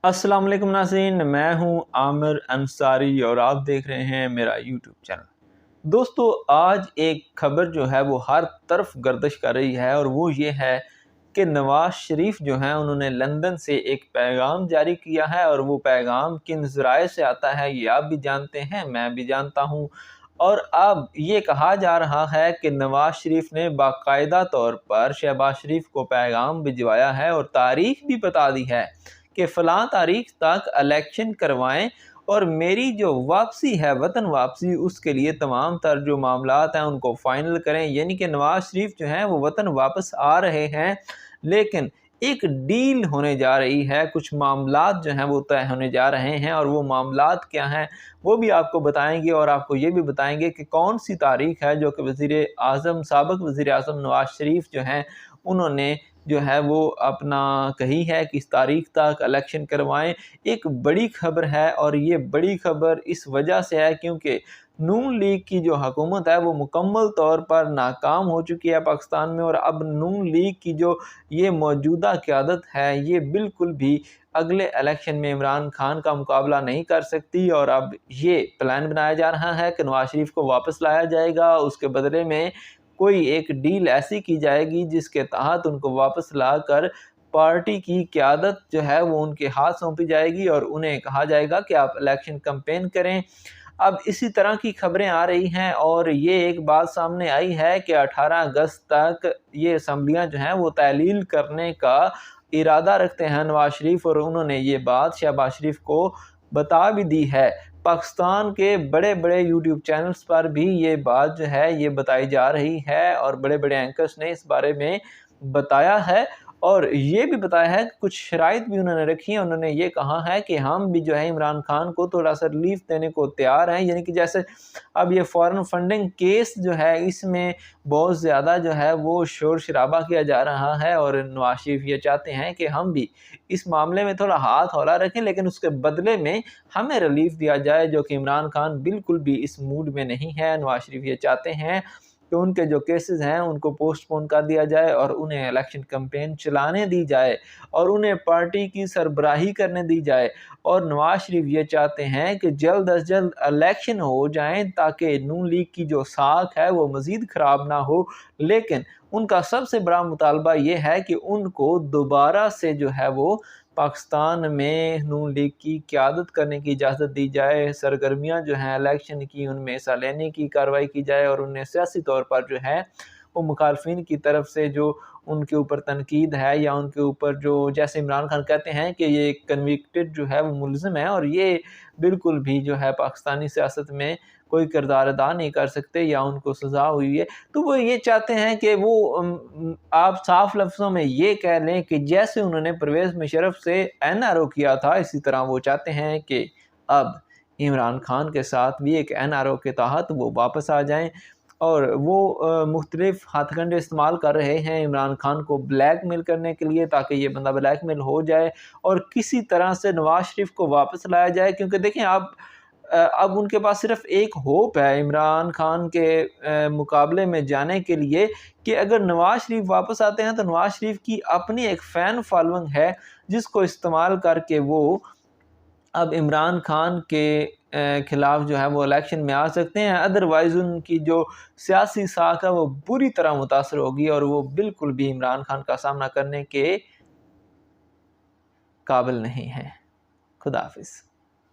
अस्सलाम वालेकुम नाज़रीन, मैं हूं आमिर अंसारी और आप देख रहे हैं मेरा यूट्यूब चैनल। दोस्तों, आज एक खबर जो है वो हर तरफ गर्दिश कर रही है और वो ये है कि नवाज शरीफ जो हैं उन्होंने लंदन से एक पैगाम जारी किया है और वो पैगाम किन ज़राए से आता है ये आप भी जानते हैं, मैं भी जानता हूँ। और अब ये कहा जा रहा है कि नवाज शरीफ ने बाकायदा तौर पर शहबाज शरीफ को पैगाम भिजवाया है और तारीख भी बता दी है कि फ़लाँ तारीख तक इलेक्शन करवाएं और मेरी जो वापसी है, वतन वापसी, उसके लिए तमाम तर जो मामलात हैं उनको फ़ाइनल करें। यानी कि नवाज शरीफ जो हैं वो वतन वापस आ रहे हैं, लेकिन एक डील होने जा रही है, कुछ मामलात जो हैं वो तय होने जा रहे हैं और वो मामलात क्या हैं वो भी आपको बताएंगे और आपको ये भी बताएंगे कि कौन सी तारीख है जो कि वज़ीर आज़म, साबिक़ वज़ीर आज़म नवाज शरीफ जो हैं उन्होंने जो है वो अपना कही है कि इस तारीख तक इलेक्शन करवाएं। एक बड़ी खबर है और ये बड़ी खबर इस वजह से है क्योंकि नून लीग की जो हुकूमत है वो मुकम्मल तौर पर नाकाम हो चुकी है पाकिस्तान में, और अब नून लीग की जो ये मौजूदा क़यादत है ये बिल्कुल भी अगले इलेक्शन में इमरान खान का मुकाबला नहीं कर सकती। और अब ये प्लान बनाया जा रहा है कि नवाज शरीफ को वापस लाया जाएगा, उसके बदले में कोई एक डील ऐसी की जाएगी जिसके तहत उनको वापस लाकर पार्टी की क़यादत जो है वो उनके हाथ सौंपी जाएगी और उन्हें कहा जाएगा कि आप इलेक्शन कैंपेन करें। अब इसी तरह की खबरें आ रही हैं और ये एक बात सामने आई है कि 18 अगस्त तक ये असम्बलियाँ जो हैं वो तहलील करने का इरादा रखते हैं नवाज शरीफ, और उन्होंने ये बात शहबाज शरीफ को बता भी दी है। पाकिस्तान के बड़े बड़े यूट्यूब चैनल्स पर भी ये बात जो है ये बताई जा रही है और बड़े बड़े एंकर्स ने इस बारे में बताया है और ये भी बताया है, कुछ शराइत भी उन्होंने रखी हैं। उन्होंने ये कहा है कि हम भी जो है इमरान खान को थोड़ा सा रिलीफ देने को तैयार हैं, यानी कि जैसे अब ये फॉरेन फंडिंग केस जो है इसमें बहुत ज़्यादा जो है वो शोर शराबा किया जा रहा है और नवाज शरीफ ये चाहते हैं कि हम भी इस मामले में थोड़ा हाथ हौला रखें, लेकिन उसके बदले में हमें रिलीफ दिया जाए, जो कि इमरान खान बिल्कुल भी इस मूड में नहीं है। नवाज शरीफ ये चाहते हैं कि उनके जो केसेस हैं उनको पोस्टपोन कर दिया जाए और उन्हें इलेक्शन कैंपेन चलाने दी जाए और उन्हें पार्टी की सरबराही करने दी जाए। और नवाज शरीफ ये चाहते हैं कि जल्द अज जल्द इलेक्शन हो जाएं ताकि नून लीग की जो साख है वो मज़ीद ख़राब ना हो। लेकिन उनका सबसे बड़ा मुतालबा ये है कि उनको दोबारा से जो है वो पाकिस्तान में नून लीग की क़यादत करने की इजाज़त दी जाए, सरगर्मियाँ जो हैं इलेक्शन की उनमें हिस्सा लेने की कार्रवाई की जाए और उन्हें सियासी तौर पर जो है वो मुखालफिन की तरफ से जो उनके ऊपर तनकीद है या उनके ऊपर जो, जैसे इमरान खान कहते हैं कि ये कन्विक्टेड जो है वो मुलज़िम है और ये बिल्कुल भी जो है पाकिस्तानी सियासत में कोई किरदार अदा नहीं कर सकते या उनको सज़ा हुई है, तो वो ये चाहते हैं कि वो आप साफ लफ्ज़ों में ये कह लें कि जैसे उन्होंने परवेज़ मुशर्रफ से एनआरओ किया था, इसी तरह वो चाहते हैं कि अब इमरान खान के साथ भी एक एनआरओ के तहत वो वापस आ जाएं। और वो मुख्तलिफ़ हथकंडे इस्तेमाल कर रहे हैं इमरान खान को ब्लैकमेल करने के लिए, ताकि ये बंदा ब्लैकमेल हो जाए और किसी तरह से नवाज शरीफ को वापस लाया जाए। क्योंकि देखें आप, अब उनके पास सिर्फ एक होप है इमरान खान के मुकाबले में जाने के लिए कि अगर नवाज शरीफ वापस आते हैं तो नवाज शरीफ की अपनी एक फ़ैन फॉलोइंग है जिसको इस्तेमाल करके वो अब इमरान खान के खिलाफ जो है वो इलेक्शन में आ सकते हैं। अदरवाइज़ उनकी जो सियासी साख है वो बुरी तरह मुतासर होगी और वो बिल्कुल भी इमरान खान का सामना करने के काबिल नहीं है। खुदा हाफ़िज़।